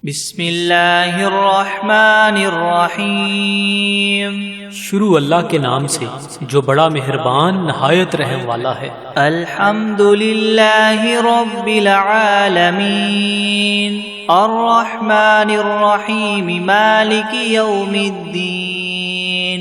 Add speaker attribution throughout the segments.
Speaker 1: بسم اللہ الرحمن الرحیم۔
Speaker 2: شروع اللہ کے نام سے جو بڑا مہربان نہایت رحم والا ہے۔
Speaker 1: الحمد للہ رب العالمین الرحمن الرحیم مالک یوم الدین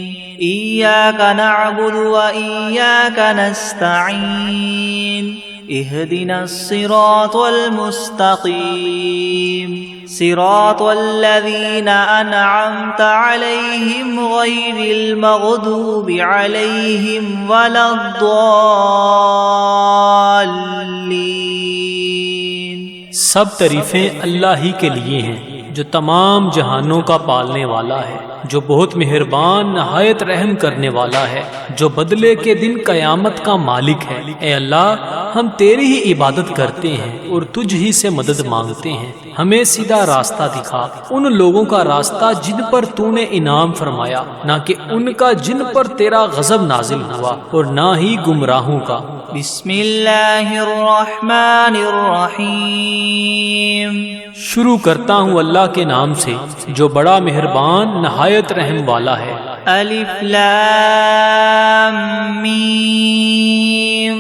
Speaker 1: ایاک نعبد و ایاک نستعین اهدنا الصراط المستقيم صراط الذين أنعمت عليهم غير المغضوب عليهم ولا الضالين۔
Speaker 2: سب تعریفیں اللہ ہی کے لیے ہیں جو تمام جہانوں کا پالنے والا ہے، جو بہت مہربان نہایت رحم کرنے والا ہے، جو بدلے کے دن قیامت کا مالک ہے۔ اے اللہ، ہم تیری ہی عبادت کرتے ہیں اور تجھ ہی سے مدد مانگتے ہیں۔ ہمیں سیدھا راستہ دکھا، ان لوگوں کا راستہ جن پر تو نے انعام فرمایا، نہ کہ ان کا جن پر تیرا غضب نازل ہوا، اور نہ ہی گمراہوں کا۔
Speaker 1: بسم اللہ الرحمن الرحیم۔
Speaker 2: شروع کرتا ہوں اللہ کے نام سے جو بڑا مہربان نہایت رحم والا ہے۔
Speaker 1: الف لام میم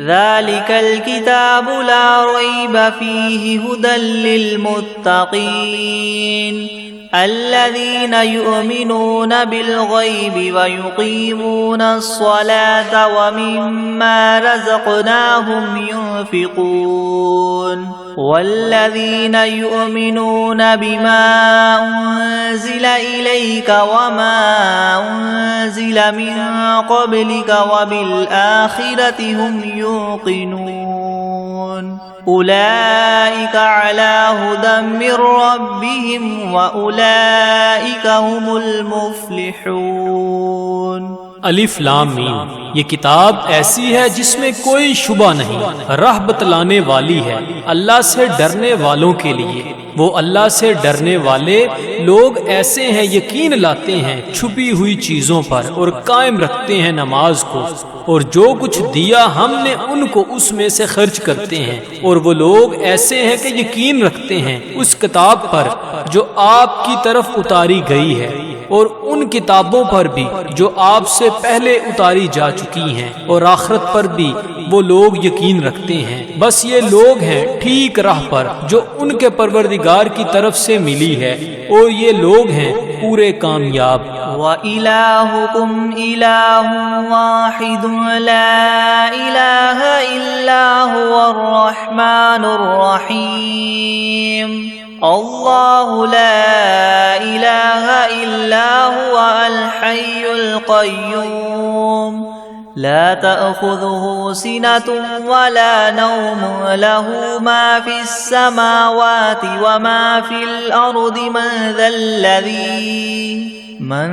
Speaker 1: ذالک الکتاب لا ریب فیہ ھدی للمتقین الذین یؤمنون بالغیب ویقیمون الصلاة ومما رزقناہم ينفقون والذین یؤمنون بما انزل الیک وما انزل من قبلک وبالآخرة هم یوقنون اولئک علی ھدی من ربہم واولئک هم المفلحون۔
Speaker 2: الف لام میم، یہ کتاب ایسی ہے جس میں کوئی شبہ نہیں، راہ بتلانے والی ہے اللہ سے ڈرنے والوں کے لیے۔ وہ اللہ سے ڈرنے والے لوگ ایسے ہیں یقین لاتے ہیں چھپی ہوئی چیزوں پر اور قائم رکھتے ہیں نماز کو، اور جو کچھ دیا ہم نے ان کو اس میں سے خرچ کرتے ہیں۔ اور وہ لوگ ایسے ہیں کہ یقین رکھتے ہیں اس کتاب پر جو آپ کی طرف اتاری گئی ہے، اور ان کتابوں پر بھی جو آپ سے پہلے اتاری جا چکی ہیں، اور آخرت پر بھی وہ لوگ یقین رکھتے ہیں۔ بس یہ لوگ ہیں ٹھیک راہ پر جو ان کے پروردگار کی طرف سے ملی ہے، اور یہ لوگ ہیں پورے کامیاب۔
Speaker 1: وَإِلَٰهُكُمْ إِلَٰهٌ وَاحِدٌ لَا إِلَٰهَ إِلَّا هُوَ الرَّحْمَٰنُ الرَّحِيمُ اللہ لا الہ الا هو الحی القیوم لا تأخذه سنة ولا نوم له ما في السماوات وما في الأرض من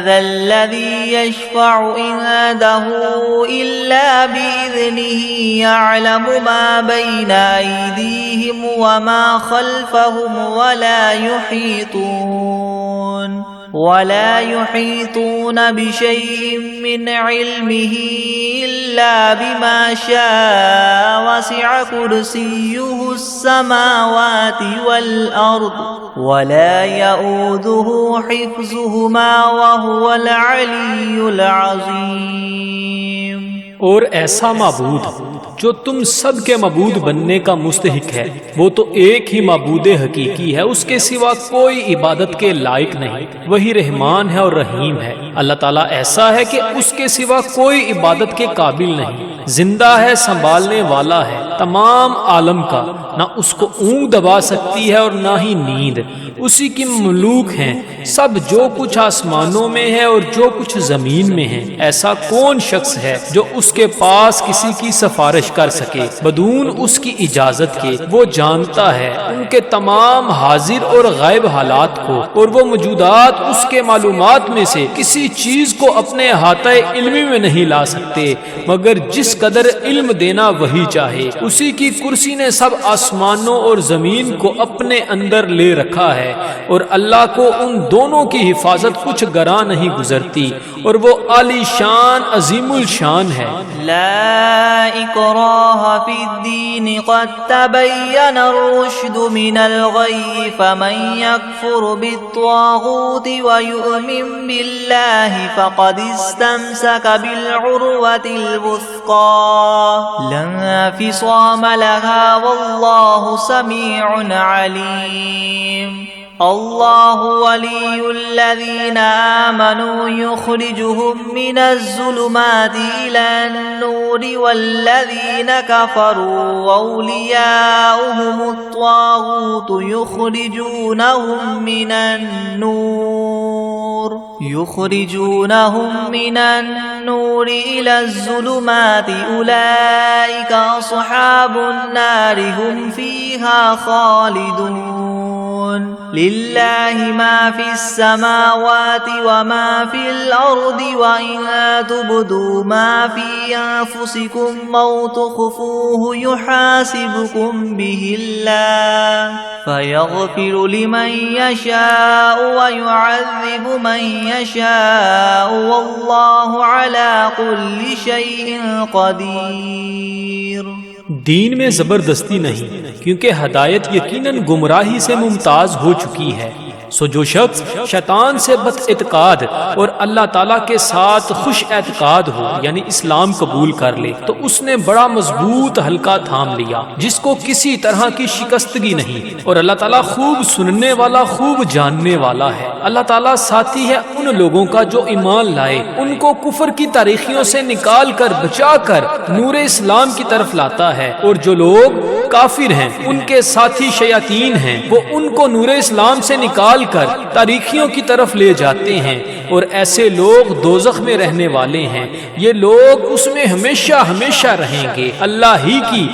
Speaker 1: ذا الذي يشفع عنده إلا بإذنه يعلم ما بين أيديهم وما خلفهم ولا يحيطون بشيء من علمه إلا بما شاء وسع كرسيه السماوات والأرض ولا يؤوده حفظهما وهو العلي العظيم۔
Speaker 2: اور ایسا معبود جو تم سب کے معبود بننے کا مستحق ہے، وہ تو ایک ہی معبود حقیقی ہے، اس کے سوا کوئی عبادت کے لائق نہیں۔ وہی رحمان ہے اور رحیم ہے۔ اللہ تعالیٰ ایسا ہے کہ اس کے سوا کوئی عبادت کے قابل نہیں، زندہ ہے، سنبھالنے والا ہے تمام عالم کا، نہ اس کو اونگ دبا سکتی ہے اور نہ ہی نیند۔ اسی کی مملوک ہیں سب، جو کچھ آسمانوں میں ہے اور جو کچھ زمین میں ہے۔ ایسا کون شخص ہے جو اس کے پاس کسی کی سفارش کر سکے بدون اس کی اجازت کے؟ وہ جانتا ہے ان کے تمام حاضر اور غائب حالات کو، اور وہ موجودات اس کے معلومات میں سے کسی چیز کو اپنے احاطہ علمی میں نہیں لا سکتے مگر جس قدر علم دینا وہی چاہے۔ اسی کی کرسی نے سب آسمانوں اور زمین کو اپنے اندر لے رکھا ہے، اور اللہ کو ان دونوں کی حفاظت کچھ گراں نہیں گزرتی، اور وہ عالی شان عظیم الشان ہے۔
Speaker 1: لا اکراہ فی الدین قد تبین الرشد من الغی فمن یکفر بالطاغوت ویؤمن باللہ فقد استمسک بالعروة الوثقى لا انفصام لها واللہ سمیع علیم۔ اللہ ولی الذین آمنوا یخرجهم من الظلمات إلى النور والذین کفروا اولیاؤهم الطاغوت یخرجونهم من النور إلى الظلمات أولئك أصحاب النار هم فيها خالدون۔ للہ ما فی السماوات وما فی الارض وإن تبدوا ما فی انفسکم او تخفوه یحاسبکم به اللہ فیغفر لمن یشاء ویعذب من یشاء واللہ علی کل شیء قدیر۔
Speaker 2: دین میں زبردستی نہیں، کیونکہ ہدایت یقیناً گمراہی سے ممتاز ہو چکی ہے۔ سو جو شخص شیطان سے بد اعتقاد اور اللہ تعالیٰ کے ساتھ خوش اعتقاد ہو، یعنی اسلام قبول کر لے، تو اس نے بڑا مضبوط حلقہ تھام لیا جس کو کسی طرح کی شکستگی نہیں، اور اللہ تعالیٰ خوب سننے والا، خوب جاننے والا ہے۔ اللہ تعالیٰ ساتھی ہے ان لوگوں کا جو ایمان لائے، ان کو کفر کی تاریخیوں سے نکال کر بچا کر نور اسلام کی طرف لاتا ہے، اور جو لوگ کافر ہیں ان کے ساتھی شیاطین ہیں، وہ ان کو نور اسلام سے نکال کر تاریخیوں کی طرف لے جاتے ہیں، اور ایسے لوگ دوزخ میں رہنے والے ہیں، یہ لوگ اس میں ہمیشہ ہمیشہ رہیں گے۔ اللہ ہی کی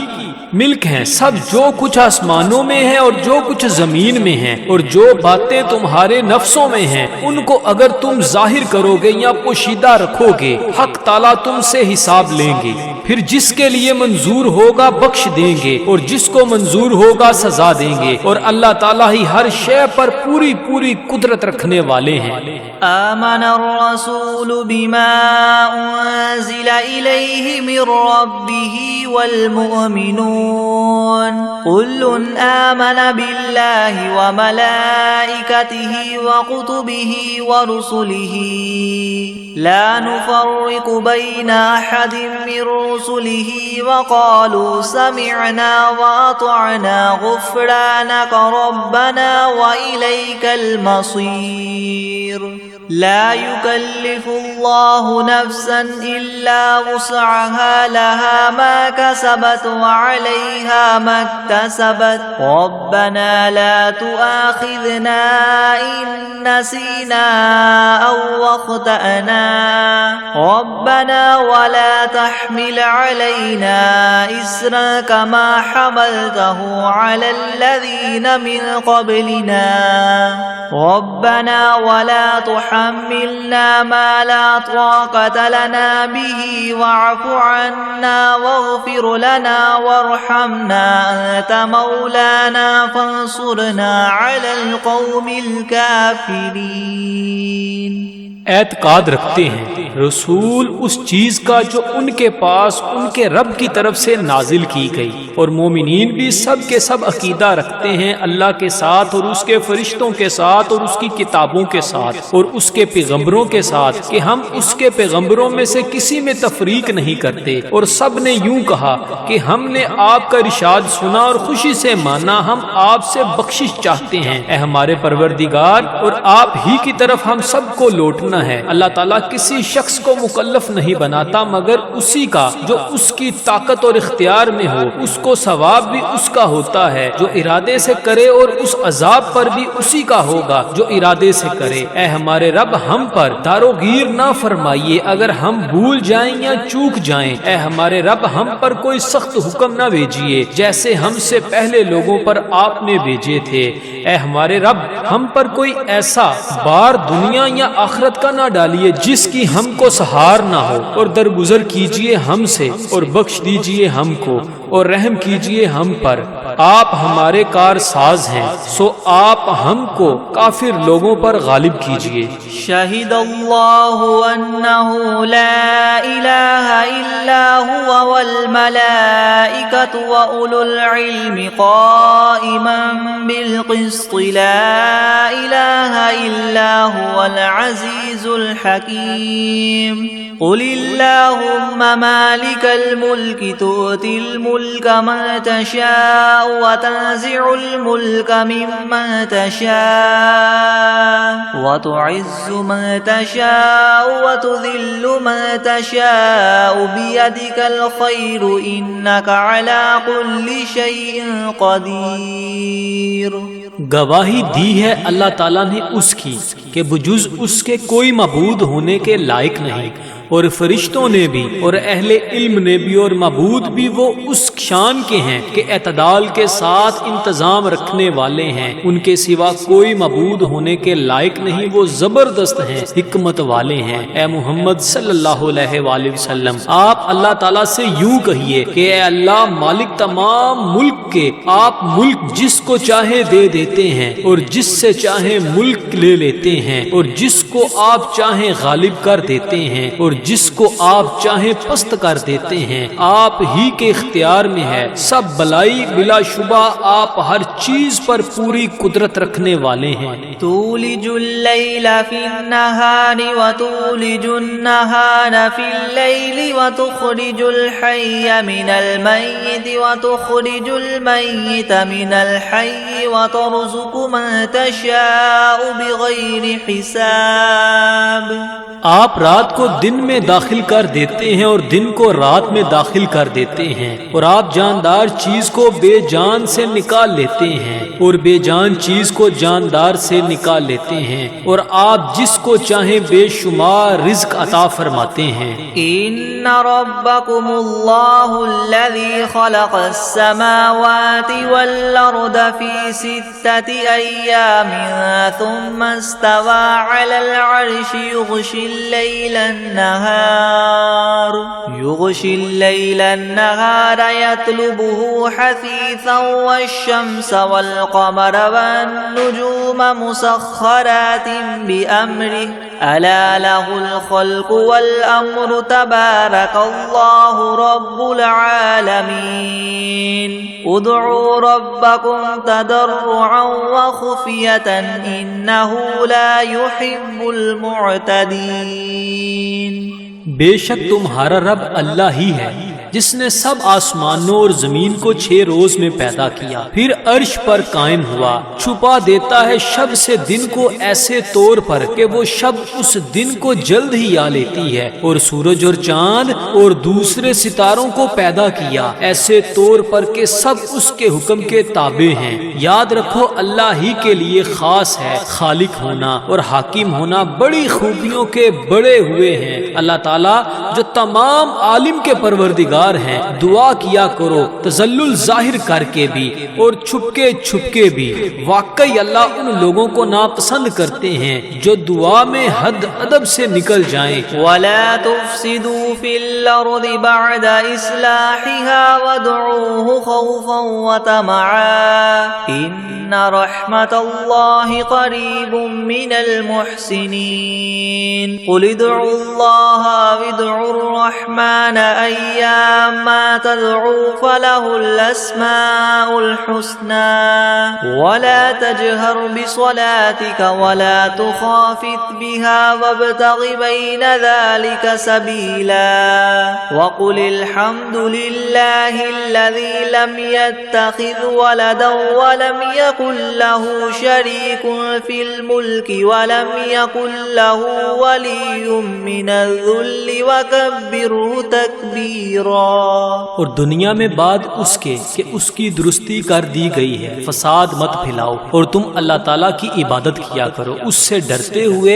Speaker 2: ملک ہیں سب، جو کچھ آسمانوں میں ہے اور جو کچھ زمین میں ہے، اور جو باتیں تمہارے نفسوں میں ہیں ان کو اگر تم ظاہر کرو گے یا پوشیدہ رکھو گے، حق تعالیٰ تم سے حساب لیں گے، پھر جس کے لیے منظور ہوگا بخش دیں گے، اور جس کو منظور ہوگا سزا دیں گے، اور اللہ تعالیٰ ہی ہر شے پر پوری پوری قدرت رکھنے والے ہیں۔
Speaker 1: آمن الرسول بما انزل الیہ من ربہ والمؤمنون كل آمن بالله وملائكته وكتبه ورسله لا نفرق بين أحد من رسله وقالوا سمعنا وأطعنا غفرانك ربنا وإليك المصير۔ لا يكلف الله نفسا إلا وسعها لها ما كسبت وعليها ما اكتسبت ربنا لا تؤاخذنا إن نسينا أو أخطأنا ربنا ولا تحمل علينا إصرا كما حملته على الذين من قبلنا ربنا ولا تحملنا ما لا طاقة لنا به واعف عنا واغفر لنا وارحمنا أنت مولانا فانصرنا على القوم الكافرين۔
Speaker 2: اعتقاد رکھتے ہیں رسول اس چیز کا جو ان کے پاس ان کے رب کی طرف سے نازل کی گئی، اور مومنین بھی سب کے سب عقیدہ رکھتے ہیں اللہ کے ساتھ اور اس کے فرشتوں کے ساتھ اور اس کی کتابوں کے ساتھ اور اس کے پیغمبروں کے ساتھ کہ ہم اس کے پیغمبروں میں سے کسی میں تفریق نہیں کرتے، اور سب نے یوں کہا کہ ہم نے آپ کا ارشاد سنا اور خوشی سے مانا، ہم آپ سے بخشش چاہتے ہیں اے ہمارے پروردگار، اور آپ ہی کی طرف ہم سب کو لوٹنا ہے۔ اللہ تعالیٰ کسی شخص کو مکلف نہیں بناتا مگر اسی کا جو اس کی طاقت اور اختیار میں ہو، اس کو ثواب بھی اس کا ہوتا ہے جو ارادے سے کرے، اور اس عذاب پر بھی اسی کا ہوگا جو ارادے سے کرے۔ اے ہمارے رب ہم پر داروگیر نہ فرمائیے اگر ہم بھول جائیں یا چوک جائیں، اے ہمارے رب ہم پر کوئی سخت حکم نہ بھیجیے جیسے ہم سے پہلے لوگوں پر آپ نے بھیجے تھے۔ اے ہمارے رب ہم پر کوئی ایسا بار دنیا یا آخرت کا نہ ڈالیے جس کی ہم کو سہار نہ ہو، اور درگزر کیجیے ہم سے اور بخش دیجیے ہم کو، اور رحم کیجئے ہم پر، آپ ہمارے کار ساز ہیں، سو آپ ہم کو کافر لوگوں پر غالب کیجئے۔
Speaker 1: شہد اللہ انہ لا الہ الا ہوا والملائکۃ واولو العلم قائما بالقسط لا الہ الا هو العزیز الحکیم۔ قل اللہم مالک الملک تؤتی الملک من تشاء وتنزع الملک ممن تشاء وتعز من تشاء وتذل من تشاء بیدک الخیر انک علی کل شیء قدیر۔
Speaker 2: گواہی دی ہے اللہ تعالیٰ نے اس کی کہ بجز اس کے کوئی معبود ہونے کے لائق نہیں، اور فرشتوں نے بھی اور اہل علم نے بھی اور معبود بھی وہ اس شان کے ہیں کہ اعتدال کے ساتھ انتظام رکھنے والے ہیں، ان کے سوا کوئی معبود ہونے کے لائق نہیں، وہ زبردست ہیں، حکمت والے ہیں۔ اے محمد صلی اللہ علیہ وآلہ وسلم، آپ اللہ تعالیٰ سے یوں کہیے کہ اے اللہ مالک تمام ملک کے، آپ ملک جس کو چاہے دے دیتے ہیں اور جس سے چاہے ملک لے لیتے ہیں، اور جس کو آپ چاہیں غالب کر دیتے ہیں اور جس کو آپ چاہیں پست کر دیتے ہیں، آپ ہی کے اختیار میں ہے، سب بلائی بلا شبہ آپ ہر چیز پر پوری قدرت رکھنے والے ہیں۔
Speaker 1: تولج اللیل فی النہار وتولج النہار فی اللیل وتخرج الحی من المیت وتخرج المیت من الحی وترزق من تشاء بغیر حساب۔
Speaker 2: آپ رات کو دن میں داخل کر دیتے ہیں اور دن کو رات میں داخل کر دیتے ہیں، اور آپ جاندار چیز کو بے جان سے نکال لیتے ہیں اور بے جان چیز کو جاندار سے نکال لیتے ہیں، اور آپ جس کو چاہیں بے شمار رزق عطا فرماتے ہیں۔
Speaker 1: ان ربکم اللہ الذی خلق السماوات والارض فی 6 ایام ثم استوى على العرش يغشي الليل النهار يطلبه حثيثا والشمس والقمر والنجوم مسخرات بأمره ألا له الخلق والأمر تبارك الله رب العالمين ادعوا ربكم تضرعا وخفية إنه لا يحب المعتدين۔
Speaker 2: بے شک تمہارا رب اللہ ہی ہے جس نے سب آسمانوں اور زمین کو 6 روز میں پیدا کیا، پھر عرش پر قائم ہوا، چھپا دیتا ہے شب سے دن کو ایسے طور پر کہ وہ شب اس دن کو جلد ہی آ لیتی ہے، اور سورج اور چاند اور دوسرے ستاروں کو پیدا کیا ایسے طور پر کہ سب اس کے حکم کے تابع ہیں۔ یاد رکھو اللہ ہی کے لیے خاص ہے خالق ہونا اور حاکم ہونا، بڑی خوبیوں کے بڑے ہوئے ہیں اللہ تعالیٰ جو تمام عالم کے پروردگار ہیں۔ دعا کیا کرو تذلل ظاہر کر کے بھی اور چھپ کے بھی، واقعی اللہ ان لوگوں کو ناپسند کرتے ہیں جو دعا میں حد ادب سے نکل جائیں۔
Speaker 1: وَلَا تُفْسِدُوا فِي الْأَرْضِ بَعْدَ إِصْلَاحِهَا وَادْعُوهُ خَوْفًا وَطَمَعًا إِنَّ رَحْمَتَ اللَّهِ قَرِيبٌ مِّنَ الْمُحْسِنِينَ قُلِ ادْعُوا اللَّهَ وَادْعُوا الرَّحْمَنَ أَيَّامَّا تَدْعُوا فَلَهُ الْأَسْمَاءُ الْحُسْنَى وَلَا تَجْهَرْ بِصَلَاتِكَ وَلَا تُخَافِتْ بِهَا وَابْتَغِ بَيْنَ ذَلِكَ سَبِيلًا وَقُلِ الْحَمْدُ لِلَّهِ الَّذِي لَمْ يَتَّخِذْ وَلَدًا وَلَمْ يَكُنْ لَهُ شَرِيكٌ فِي الْمُلْكِ وَلَمْ يَكُنْ لَهُ وَلِيٌّ مِّنَ الذُّلِّ وَكَبِّرْهُ تَكْبِيرًا۔
Speaker 2: اور دنیا میں بعد اس کے کہ اس کی درستی کر دی گئی ہے، فساد مت پھیلاؤ، اور تم اللہ تعالیٰ کی عبادت کیا کرو اس سے ڈرتے ہوئے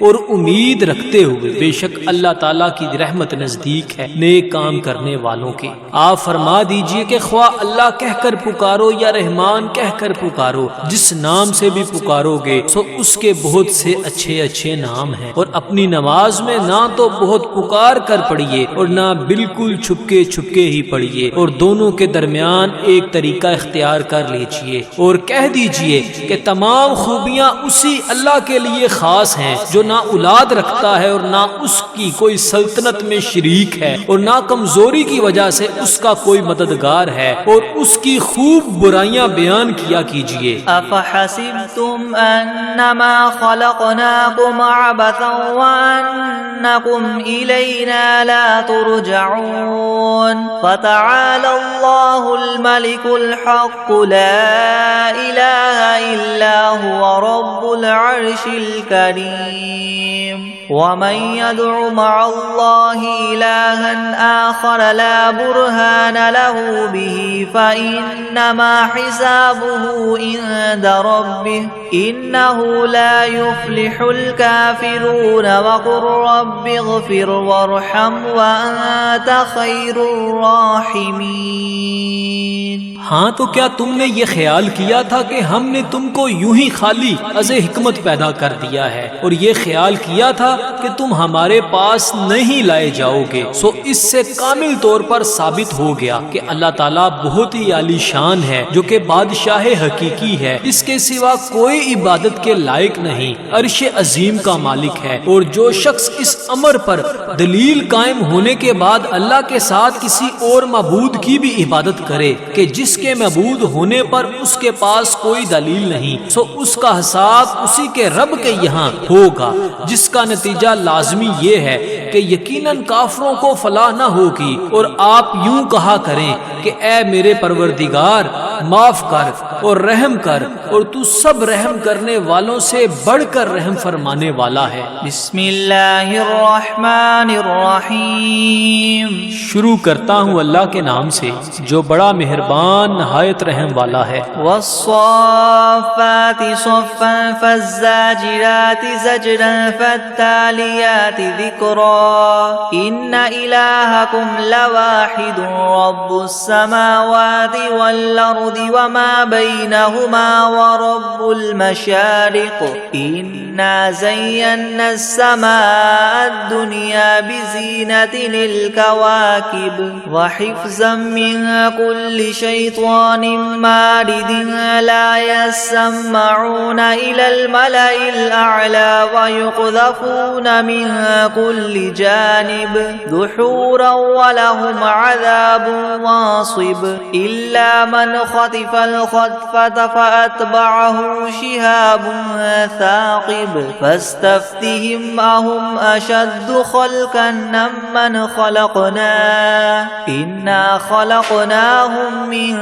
Speaker 2: اور امید رکھتے ہوئے، بے شک اللہ تعالیٰ کی رحمت نزدیک ہے نیک کام کرنے والوں کے۔ آپ فرما دیجئے کہ خواہ اللہ کہہ کر پکارو یا رحمان کہہ کر پکارو، جس نام سے بھی پکارو گے سو اس کے بہت سے اچھے نام ہیں، اور اپنی نماز میں نہ تو بہت پکار کر پڑھیے اور نہ بالکل چھپکے چھپکے ہی پڑھیے، اور دونوں کے درمیان ایک طریقہ اختیار کر لیجئے اور کہہ دیجئے کہ تمام خوبیاں اسی اللہ کے لیے خاص ہیں جو نہ اولاد رکھتا ہے اور نہ اس کی کوئی سلطنت میں شریک ہے اور نہ کمزوری کی وجہ سے اس کا کوئی مددگار ہے، اور اس کی خوب برائیاں بیان کیا کیجئے۔
Speaker 1: افحسبتم انما خلقناكم عبثا وانکم الینا لا ترجعون فتعالى الله الملك الحق لا اله الا هو رب العرش الكريم ومن يدع مع الله إلها آخر لا برهان له به فإنما حسابه عند ربه إنه لا يفلح الكافرون وقل رب اغفر وارحم وأنت خير الراحمين۔
Speaker 2: ہاں تو کیا تم نے یہ خیال کیا تھا کہ ہم نے تم کو یوں ہی خالی از حکمت پیدا کر دیا ہے اور یہ خیال کیا تھا کہ تم ہمارے پاس نہیں لائے جاؤ گے؟ سو اس سے کامل طور پر ثابت ہو گیا کہ اللہ تعالیٰ بہت ہی عالی شان ہے، جو کہ بادشاہ حقیقی ہے، اس کے سوا کوئی عبادت کے لائق نہیں، عرش عظیم کا مالک ہے۔ اور جو شخص اس امر پر دلیل قائم ہونے کے بعد اللہ کے ساتھ کسی اور معبود کی بھی عبادت کرے کہ جس کے معبود ہونے پر اس کے پاس کوئی دلیل نہیں، سو اس کا حساب اسی کے رب کے یہاں ہوگا، جس کا نتیجہ لازمی یہ ہے کہ یقیناً کافروں کو فلاح نہ ہوگی۔ اور آپ یوں کہا کریں کہ اے میرے پروردگار معاف کر اور رحم کر، اور تو سب رحم کرنے والوں سے بڑھ کر رحم فرمانے والا ہے۔
Speaker 1: بسم اللہ الرحمن الرحیم۔
Speaker 2: شروع کرتا ہوں اللہ کے نام سے جو بڑا مہربان نہایت رحم والا ہے۔
Speaker 1: والصافات صفا فالزاجرات زجرا فالتاليات ذكرا إن إلهكم لواحد رب السماوات والأرض وما بينهما ورب المشارق إنا زينا السماء الدنيا بزينة للكواكب وحفظا من كل شيطان مارد لا يسمعون إلى الملأ الأعلى ويقذفون من كل جانب دحورا ولهم عذاب واصب إلا من خطف الخطفة فأتبعه شهاب ثاقب فاستفتهم أهم أشد خلقا ممن خلقنا إنا خلقناهم من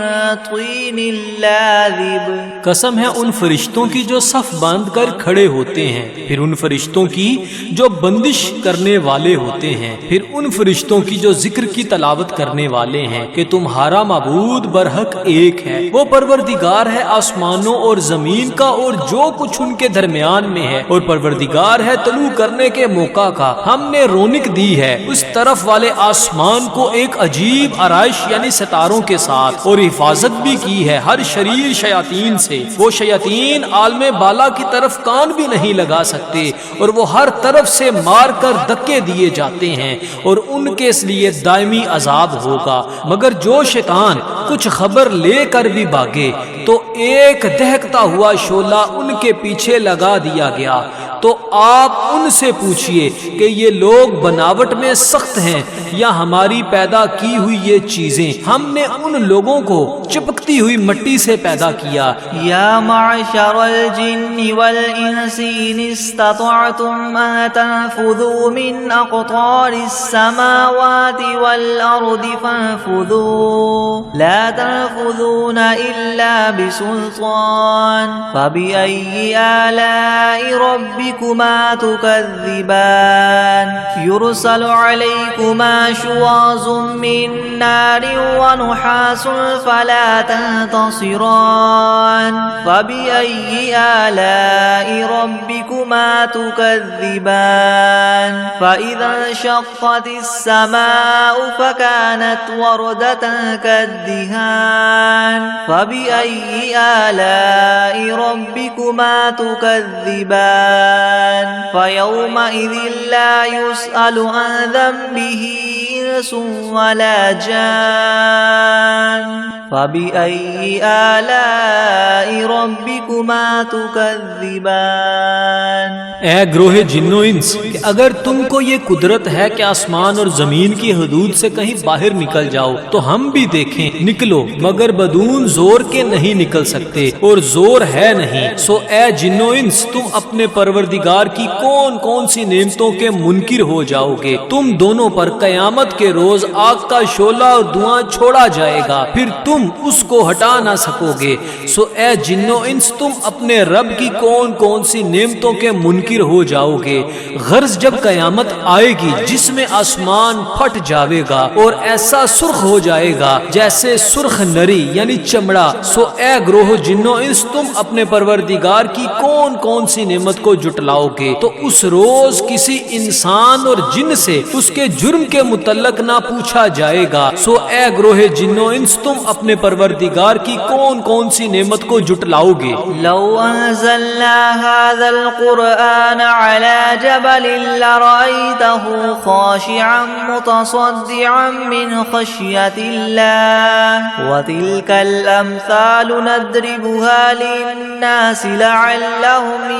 Speaker 1: طين لازب۔
Speaker 2: قسم ہے ان فرشتوں کی جو صف باندھ کر کھڑے ہوتے ہیں، پھر ان فرشتوں کی جو بندش کرنے والے ہوتے ہیں، پھر ان فرشتوں کی جو ذکر کی تلاوت کرنے والے ہیں کہ تمہارا معبود برحق ایک ہے، وہ پروردگار ہے آسمانوں اور زمین کا اور جو کچھ ان کے درمیان میں ہے، اور پروردگار ہے طلوع کرنے کے موقع کا۔ ہم نے رونق دی ہے اس طرف والے آسمان کو ایک عجیب آرائش یعنی ستاروں کے ساتھ، اور حفاظت بھی کی ہے ہر شریر شیاطین سے۔ وہ شیاطین عالم بالا کی طرف کان بھی نہیں لگا سکتے، اور وہ ہر طرف سے مار کر دھکے دیے جاتے ہیں، اور ان کے اس لیے دائمی عذاب ہوگا۔ مگر جو شیطان کچھ خبر لے کر بھی بھاگے تو ایک دہکتا ہوا شعلہ ان کے پیچھے لگا دیا گیا۔ تو آپ ان سے پوچھئے کہ یہ لوگ بناوٹ میں سخت ہیں یا ہماری پیدا کی ہوئی یہ چیزیں؟ ہم نے ان لوگوں کو چپکتی ہوئی مٹی سے پیدا کیا۔
Speaker 1: یا معشر الجن والانس ان استطعتم ان تنفذوا من اقطار السماوات والارض فانفذوا لا تنفذون الا بسلطان فبأي آلاء ربكما تكذبان يرسل عليكما شواظ من نار ونحاس فلا تنتصران فبأي آلاء ربكما تكذبان فإذا انشقت السماء فكانت وردة كالدهان فبأي آلاء ربكما تكذبان فيومئذ لا يسأل عن ذنبه إنس ولا جان فبأي آلاء ربكما تكذبان۔
Speaker 2: اے گروہ جن و انس، کہ اگر تم کو یہ قدرت ہے کہ آسمان اور زمین کی حدود سے کہیں باہر نکل جاؤ تو ہم بھی دیکھیں، نکلو، مگر بدون زور کے نہیں نکل سکتے اور زور ہے نہیں۔ سو اے جن و انس، تم اپنے پروردگار کی کون کون سی نعمتوں کے منکر ہو جاؤ گے؟ تم دونوں پر قیامت کے روز آگ کا شعلہ اور دھواں چھوڑا جائے گا، پھر تم اس کو ہٹا نہ سکو گے۔ سو اے جن و انس، تم اپنے رب کی کون کون سی نعمتوں کے منکر ہو جاؤ گے؟ غرض جب قیامت آئے گی جس میں آسمان پھٹ جاوے گا اور ایسا سرخ ہو جائے گا جیسے سرخ نری یعنی چمڑا، سو اے گروہ جن و انس، تم اپنے پروردگار کی کون کون سی نعمت کو جٹلاؤ گے؟ تو اس روز کسی انسان اور جن سے اس کے جرم کے متعلق نہ پوچھا جائے گا۔ سو اے گروہ جن و انس، تم اپنے پروردگار کی کون کون سی نعمت کو جٹلاؤ گے؟
Speaker 1: لو انزلنا هذا القرآن على جبل لرأيته خاشعا متصدعا من خشية الله وتلك الأمثال نضربها للناس لعلهم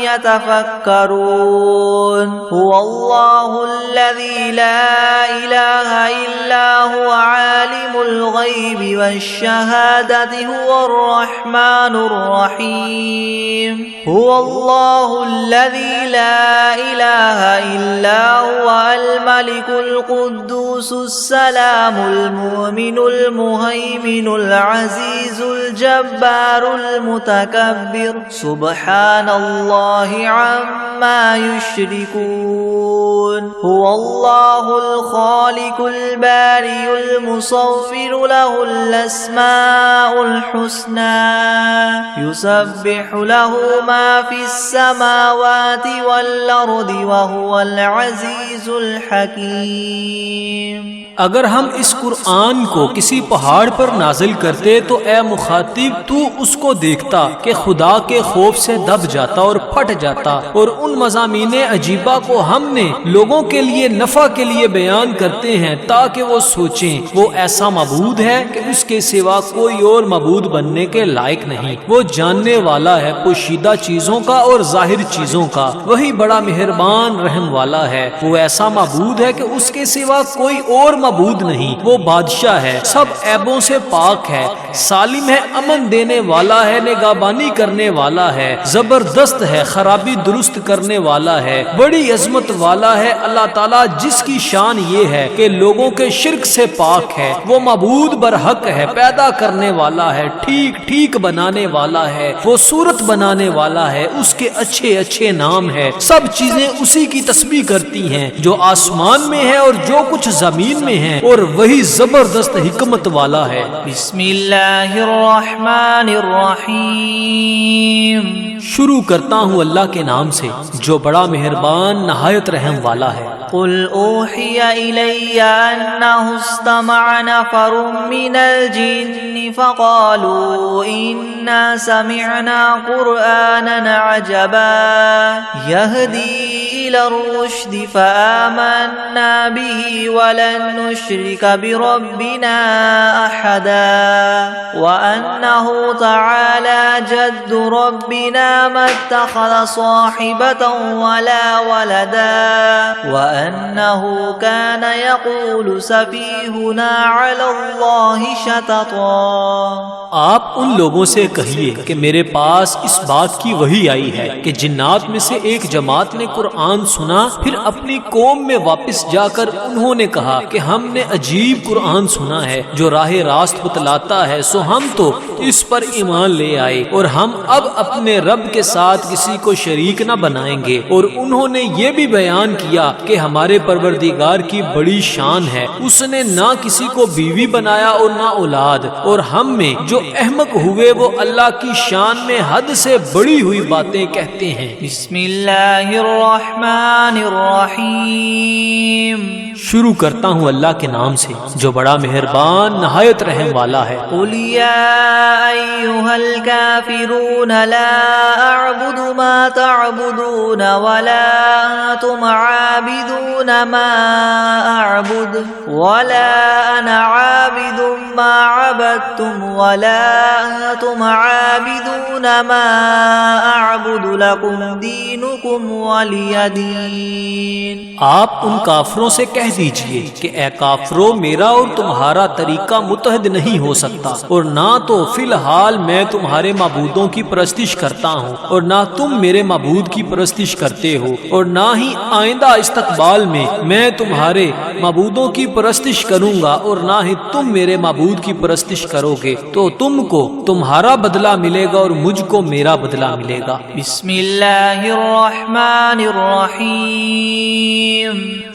Speaker 1: يتفكرون هو الله الذي لا إله إلا هو عالم الغيب والشهادة هو الرحمن الرحيم هو الله الذي لا إله إلا هو الملك القدوس السلام المؤمن المهيمن العزيز الجبار المتكبر سبحان الله عما يشركون هو الله الخالق البارئ المصور له الأسماء الحسنى يسبح له ما في السماوات والأرض وهو العزيز الحكيم۔
Speaker 2: اگر ہم اس قرآن کو کسی پہاڑ پر نازل کرتے تو اے مخاطب تو اس کو دیکھتا کہ خدا کے خوف سے دب جاتا اور پھٹ جاتا، اور ان مضامین عجیبہ کو ہم نے لوگوں کے لیے نفع کے لیے بیان کرتے ہیں تاکہ وہ سوچیں۔ وہ ایسا معبود ہے کہ اس کے سوا کوئی اور معبود بننے کے لائق نہیں۔ وہ جاننے والا ہے پوشیدہ چیزوں کا اور ظاہر چیزوں کا، وہی بڑا مہربان رحم والا ہے۔ وہ ایسا معبود ہے کہ اس کے سوا کوئی اور معبود نہیں۔ وہ بادشاہ ہے، سب عیبوں سے پاک ہے، سالم ہے، امن دینے والا ہے، نگہبانی کرنے والا ہے، زبردست ہے، خرابی درست کرنے والا ہے، بڑی عظمت والا ہے۔ اللہ تعالیٰ جس کی شان یہ ہے کہ لوگوں کے شرک سے پاک ہے، وہ معبود برحق ہے، پیدا کرنے والا ہے، ٹھیک ٹھیک بنانے والا ہے، وہ صورت بنانے والا ہے، اس کے اچھے اچھے نام ہے۔ سب چیزیں اسی کی تسبیح کرتی ہیں جو آسمان میں ہے اور جو کچھ زمین میں ہے، اور وہی زبردست حکمت والا ہے۔
Speaker 1: بسم اللہ الرحمن الرحیم۔
Speaker 2: شروع کرتا ہوں اللہ کے نام سے جو بڑا مہربان نہایت رحم والا ہے۔
Speaker 1: قل اوحی الی انہ استمع نفر من الجن فقالوا انا سمعنا قرآنا عجبا يهدي الى الرشد فآمنا به ولن نشرك بربنا احدا وانه تعالى جد ربنا ما اتخذ صاحبة ولا ولدا وأنه كان يقول سفيهنا على الله شططا۔
Speaker 2: آپ ان لوگوں سے کہیے کہ میرے پاس اس بات کی وحی آئی ہے کہ جنات میں سے ایک جماعت نے قرآن سنا، پھر اپنی قوم میں واپس جا کر انہوں نے کہا کہ ہم نے عجیب قرآن سنا ہے جو راہ راست بتلاتا ہے، سو ہم تو اس پر ایمان لے آئے اور ہم اب اپنے رب کے ساتھ کسی کو شریک نہ بنائیں گے۔ اور انہوں نے یہ بھی بیان کیا کہ ہمارے پروردگار کی بڑی شان ہے، اس نے نہ کسی کو بیوی بنایا اور نہ اولاد، اور ہم میں جو احمق ہوئے وہ اللہ کی شان میں حد سے بڑی ہوئی باتیں کہتے ہیں۔
Speaker 1: بسم اللہ الرحمن الرحمن الرحیم.
Speaker 2: شروع کرتا ہوں اللہ کے نام سے جو بڑا مہربان نہایت رحم والا ہے.
Speaker 1: قل یا ایھا الکافرون لا اعبد ما تعبدون ولا انتم عابدون ما اعبد ولا انا عابد ما عبدتم ولا انتم عابدون ما اعبد لكم دینکم ولی دین.
Speaker 2: آپ ان کافروں سے کہہ دیجئے کہ اے کافرو میرا اور تمہارا طریقہ متحد نہیں ہو سکتا، اور نہ تو فی الحال میں تمہارے معبودوں کی پرستش کرتا ہوں اور نہ تم میرے معبود کی پرستش کرتے ہو، اور نہ ہی آئندہ استقبال میں تمہارے معبودوں کی پرستش کروں گا اور نہ ہی تم میرے معبود کی پرستش کرو گے. تو تم کو تمہارا بدلہ ملے گا اور مجھ کو میرا بدلہ ملے گا.
Speaker 1: بسم اللہ الرحمن الرحیم.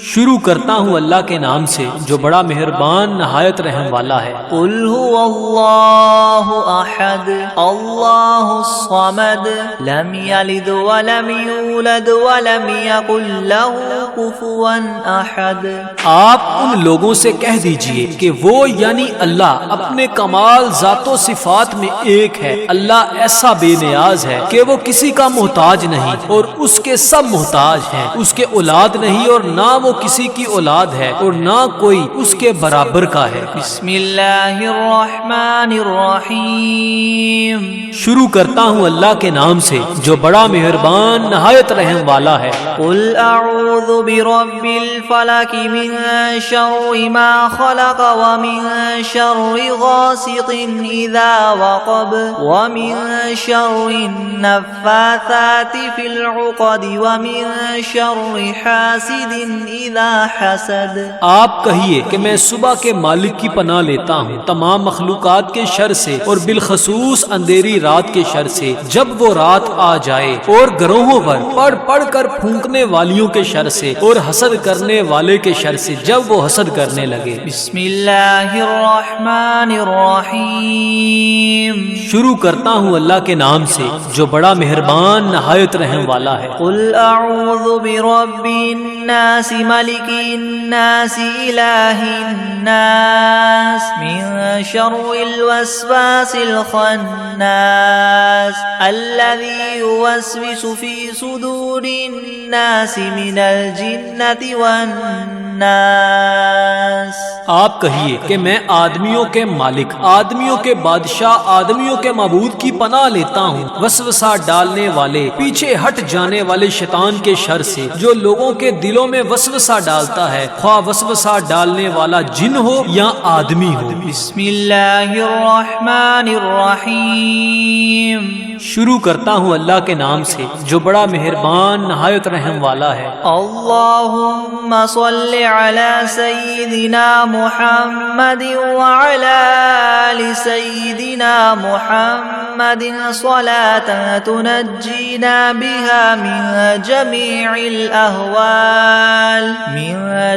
Speaker 2: شروع کرتا ہوں اللہ کے نام سے جو بڑا مہربان نہایت رحم والا ہے.
Speaker 1: قل هو اللہ احد اللہ الصمد لم یلد ولم یولد ولم یکن له کفوا احد.
Speaker 2: آپ ان لوگوں سے کہہ دیجئے کہ وہ یعنی اللہ اپنے کمال ذات و صفات میں ایک ہے. اللہ ایسا بے نیاز ہے کہ وہ کسی کا محتاج نہیں اور اس کے سب محتاج ہیں. اس کے اولاد نہیں اور نہ وہ کسی کی اولاد ہے اور نہ کوئی اس کے برابر کا ہے.
Speaker 1: بسم اللہ الرحمن الرحیم.
Speaker 2: شروع کرتا ہوں اللہ کے نام سے جو بڑا مہربان نہایت رحم والا ہے.
Speaker 1: قل اعوذ برب الفلق من شر ما خلق ومن شر غاسق اذا وقب ومن شر النفاثات في العقد ومن شر حاسد اذا حسد.
Speaker 2: آپ کہیے کہ میں صبح کے مالک کی پناہ لیتا ہوں تمام مخلوقات کے شر سے اور بالخصوص اندھیری رات کے شر سے جب وہ رات آ جائے، اور گروہوں پر پڑھ پڑھ کر پھونکنے والیوں کے شر سے اور حسد کرنے والے کے شر سے جب وہ حسد کرنے لگے.
Speaker 1: بسم اللہ الرحمن الرحیم.
Speaker 2: شروع کرتا ہوں اللہ کے نام سے جو بڑا مہربان نہایت رحم والا ہے.
Speaker 1: قل اعوذ برب الناس ملک الناس الہ الناس من شر الوسواس الخناس الذي يوسوس في صدور الناس من الجنة والناس.
Speaker 2: آپ کہیے کہ میں آدمیوں کے مالک، آدمیوں کے بادشاہ، آدمیوں کے معبود کی پناہ لیتا ہوں وسوسہ ڈالنے والے، پیچھے ہٹ جانے والے شیطان کے شر سے جو لوگوں کے دلوں میں وسوسہ ڈالتا ہے، خواہ وسوسہ ڈالنے والا جن ہو یا آدمی ہو.
Speaker 1: بسم اللہ الرحمن الرحیم.
Speaker 2: شروع کرتا ہوں اللہ کے نام سے جو بڑا مہربان نہایت رحم والا ہے.
Speaker 1: اللہم صل علی سیدنا محمد وعلی آل سیدنا محمد صلاة تنجینا بها من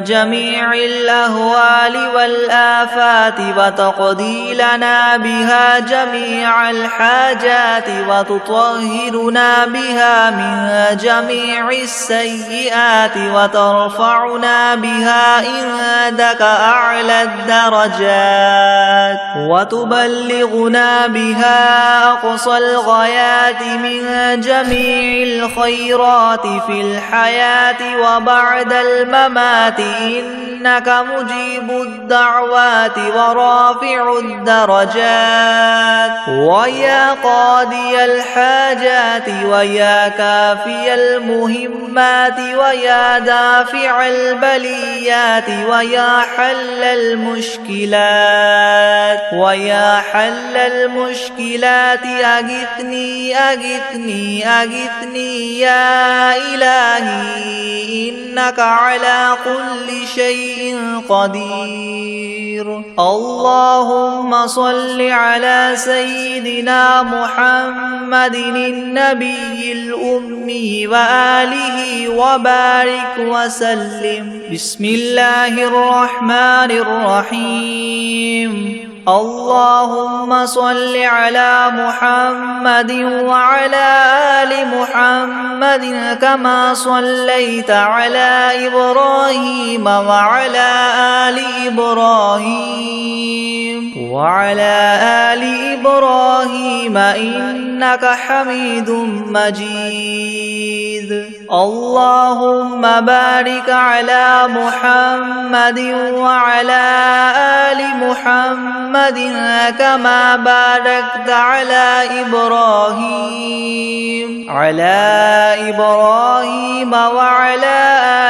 Speaker 1: جمیع الأهوال والآفات وتقضی لنا بها جمیع الحاجات وتطهرنا بها من جميع السيئات وترفعنا بها عندك أعلى الدرجات وتبلغنا بها أقصى الغايات من جميع الخيرات في الحياة وبعد الممات إنك مجيب الدعوات ورافع الدرجات ويا قاضي الحاجات ويا كافي المهمات ويا دافع البليات ويا حل المشكلات أغثني يا إلهي إنك على كل شيء قدير. اللهم صل على سيدنا محمد النبي الأمي وآله وبارك وسلم. بسم الله الرحمن الرحيم. اللهم صل على محمد وعلى آل محمد كما صليت على إبراهيم وعلى آل إبراهيم إنك حميد مجيد. اللهم بارك على محمد وعلى آل محمد كما باركت على إبراهيم وعلى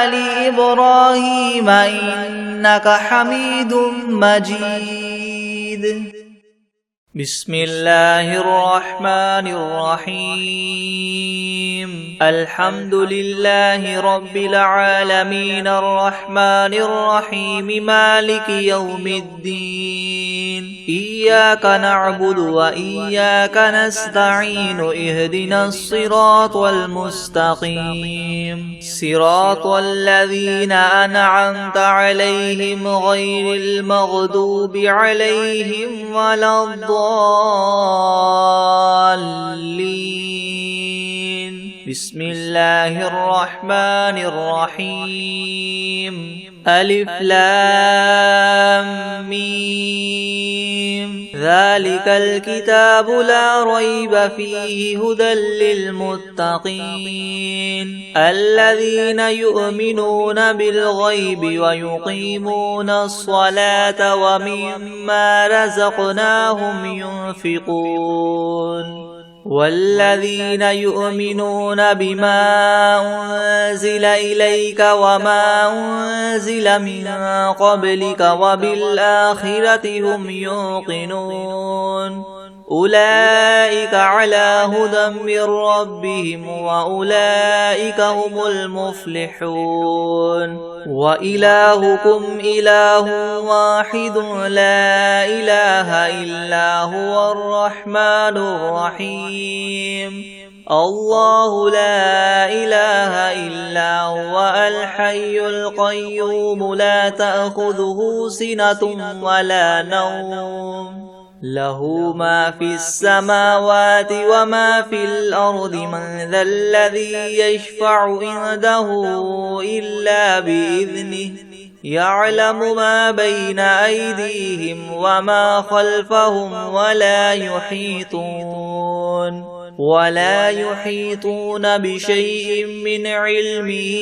Speaker 1: آل إبراهيم إنك حميد مجيد. بسم الله الرحمن الرحيم. الحمد لله رب العالمين الرحمن الرحيم مالك يوم الدين. إياك نعبد وإياك نستعين. اهدنا الصراط المستقيم صراط الذين أنعمت عليهم غير المغضوب عليهم ولا الضالين. بسم الله الرحمن الرحيم. ألف لام ميم. ذلك الكتاب لا ريب فيه هدى للمتقين الذين يؤمنون بالغيب ويقيمون الصلاة ومما رزقناهم ينفقون والذين يؤمنون بما أنزل إليك وما أنزل من قبلك وبالآخرة هم يوقنون أولئك على هدى من ربهم وأولئك هم المفلحون. وإلهكم إله واحد لا إله إلا هو الرحمن الرحيم. الله لا إله إلا هو الحي القيوم لا تأخذه سنة ولا نوم له ما في السماوات وما في الأرض. من ذا الذي يشفع عنده إلا بإذنه يعلم ما بين أيديهم وما خلفهم ولا يحيطون بشيء من علمه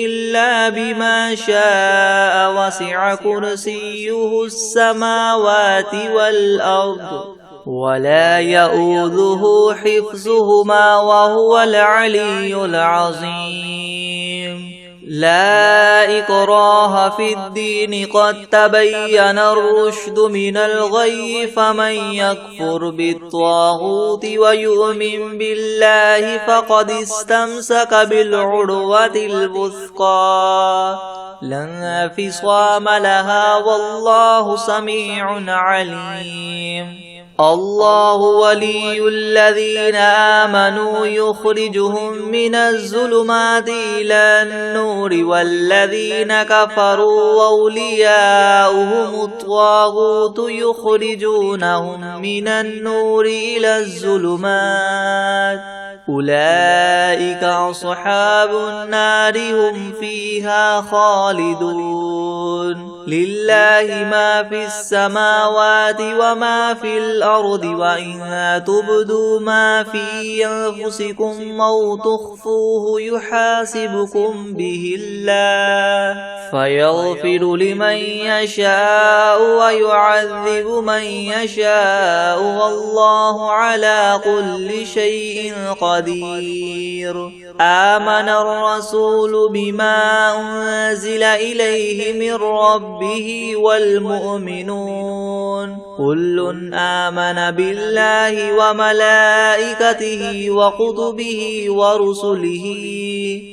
Speaker 1: إلا بما شاء. وسع كرسيه السماوات والأرض ولا يؤوده حفظهما وهو العلي العظيم. لا إكراه في الدين قد تبين الرشد من الغي. فمن يكفر بالطاغوت ويؤمن بالله فقد استمسك بالعروة الوثقى لا انفصام لها والله سميع عليم. الله ولي الذين آمنوا يخرجهم من الظلمات إلى النور والذين كفروا أولياؤهم الطاغوت يخرجونهم من النور إلى الظلمات أولئك أصحاب النار هم فيها خالدون. لله ما في السماوات وما في الأرض وإن تبدوا ما في أنفسكم أو تخفوه يحاسبكم به الله فيغفر لمن يشاء ويعذب من يشاء والله على كل شيء قدير. آمن الرسول بما أنزل إليه من ربه والمؤمنون كل آمن بالله وملائكته وكتبه ورسله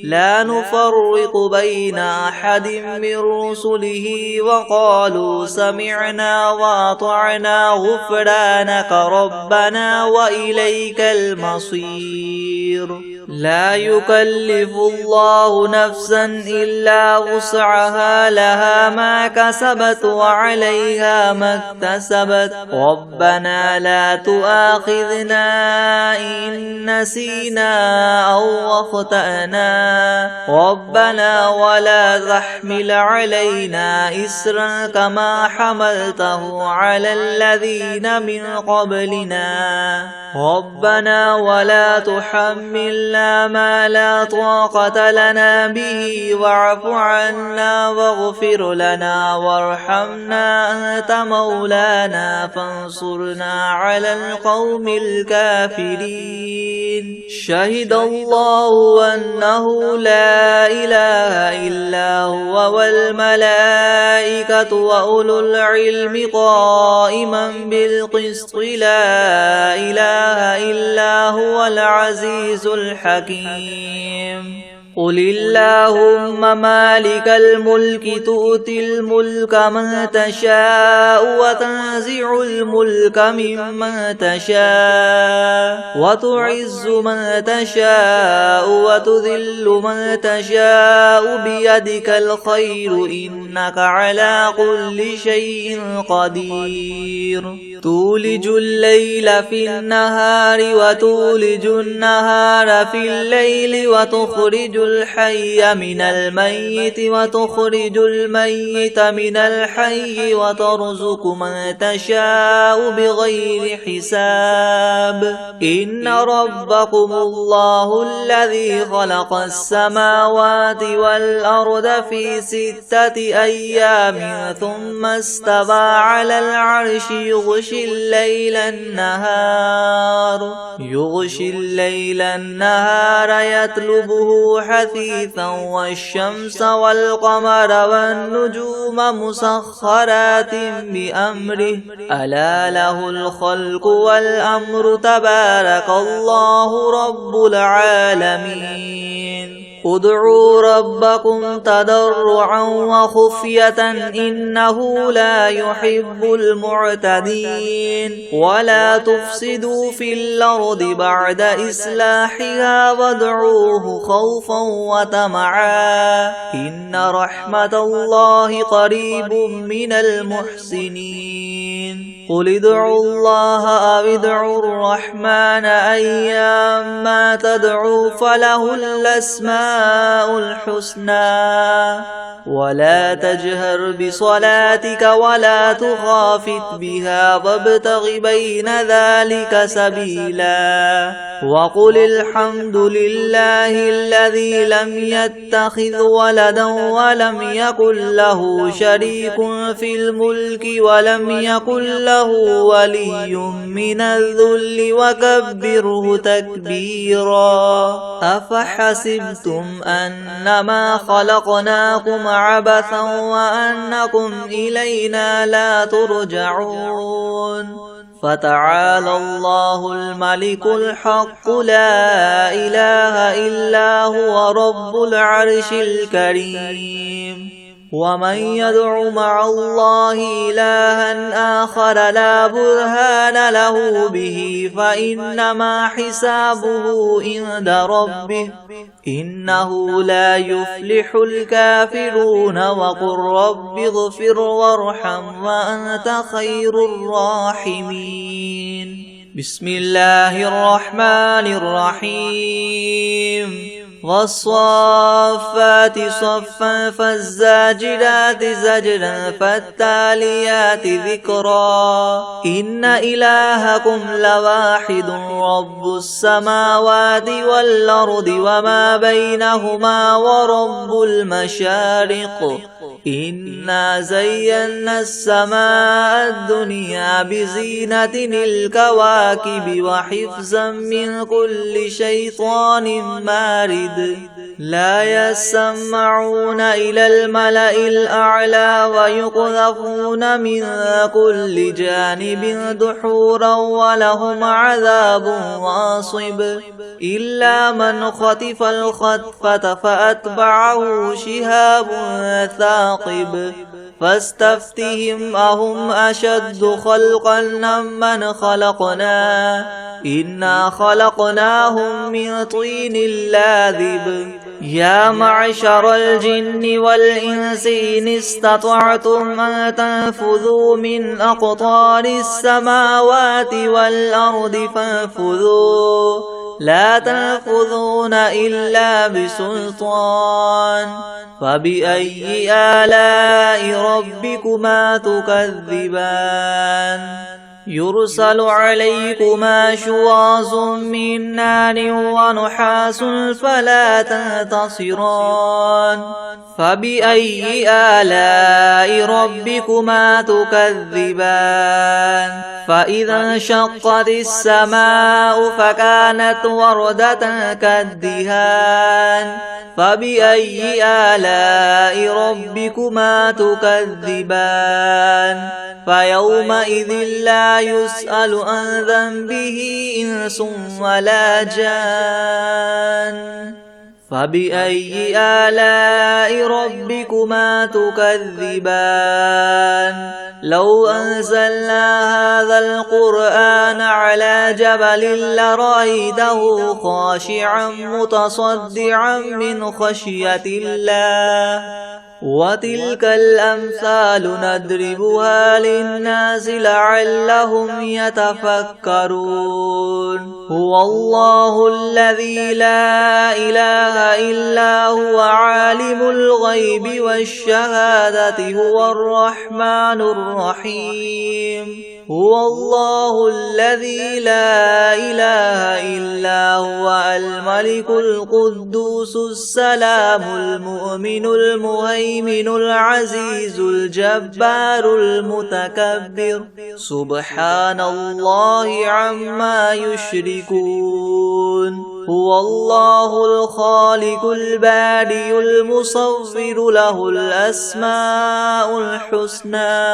Speaker 1: لا نفرق بين أحد من رسله وقالوا سمعنا وأطعنا غفرانك ربنا وإليك المصير. لا يكلف الله نفسا إلا وسعها لها ما كسبت وعليها ما اكتسبت ربنا لا تؤاخذنا إن نسينا أو أخطأنا ربنا ولا تحمل علينا إسرا كما حملته على الذين من قبلنا ربنا ولا تحملنا ما لا طاقة لنا به واعف عنا واغفر لنا وارحمنا أنت مولانا فانصرنا على القوم الكافرين شهد الله أنه لا إله إلا هو والملائكة وأولو العلم قائما بالقسط لا إله إلا هو العزيز الحكيم قل اللهم مالك الملك تؤتي الملك من تشاء وتنزع الملك ممن تشاء وتعز من تشاء وتذل من تشاء بيدك الخير إنك على كل شيء قدير تولج الليل في النهار وتولج النهار في الليل وتخرج الحي من الميت وتخرج الميت من الحي وترزق من تشاء بغير حساب إن ربكم الله الذي خلق السماوات والأرض في 6 أيام ثم استوى على العرش يغشي الليل النهار يطلبه حثيثا والشمس والقمر والنجوم مسخرات بأمره ألا له الخلق والأمر تبارك الله رب العالمين ادعوا ربكم تضرعا وخفية إنه لا يحب المعتدين ولا تفسدوا في الأرض بعد إصلاحها وادعوه خوفا وطمعا إن رحمة الله قريب من المحسنين قل ادعوا الله أو ادعوا الرحمن أيما تدعوا فله الأسماء الحسنى ولا تجهر بصلاتك ولا تخافت بها وابتغ بين ذلك سبيلا وقل الحمد لله الذي لم يتخذ ولدا ولم يكن له شريك في الملك ولم يكن له ولي من الذل وكبره تكبيرا أفحسبتم أنما خلقناكم عبثا وأنكم إلينا لا ترجعون فتعالى الله الملك الحق لا إله إلا هو رب العرش الكريم ومن يدع مع الله إلها آخر لا برهان له به فإنما حسابه عند ربه إنه لا يفلح الكافرون وقل رب اغفر وارحم وأنت خير الراحمين بسم الله الرحمن الرحيم والصافات صفا فالزاجرات زجرا فالتاليات ذكرا إن إلهكم لواحد رب السماوات والأرض وما بينهما ورب المشارق إنا زينا السماء الدنيا بزينة الكواكب وحفظا من كل شيطان مارد لا يسمعون إلى الملأ الأعلى ويقذفون من كل جانب دحورا ولهم عذاب واصب إلا من خطف الخطفة فأتبعه شهاب ثاقب فاستفتهم أهم أشد خلقا ممن خلقنا إنا خلقناهم من طين لاذب يا معشر الجن والإنس إن استطعتم أن تنفذوا من أقطار السماوات والأرض فانفذوا لا تنفذون إلا بسلطان فبأي آلاء ربكما تكذبان يرسل عليكما شواظ من نار ونحاس فلا تنتصران فبأي آلاء ربكما تكذبان فإذا انشقت السماء فكانت وردة كالدهان فبأي آلاء ربكما تكذبان فيومئذ لا يسأل عن ذنبه إنس ولا جان فبأي آلاء ربكما تكذبان لو أنزلنا هذا القرآن على جبل لرأيته خاشعا متصدعا من خشية الله وتلك الأمثال نضربها للناس لعلهم يتفكرون هو الله الذي لا إله إلا هو عالم الغيب والشهادة هو الرحمن الرحيم هو الله الذي لا إله إلا هو الملك القدوس السلام المؤمن المهيمن العزيز الجبار المتكبر سبحان الله عما يشركون هو الله الخالق البارئ المصور له الأسماء الحسنى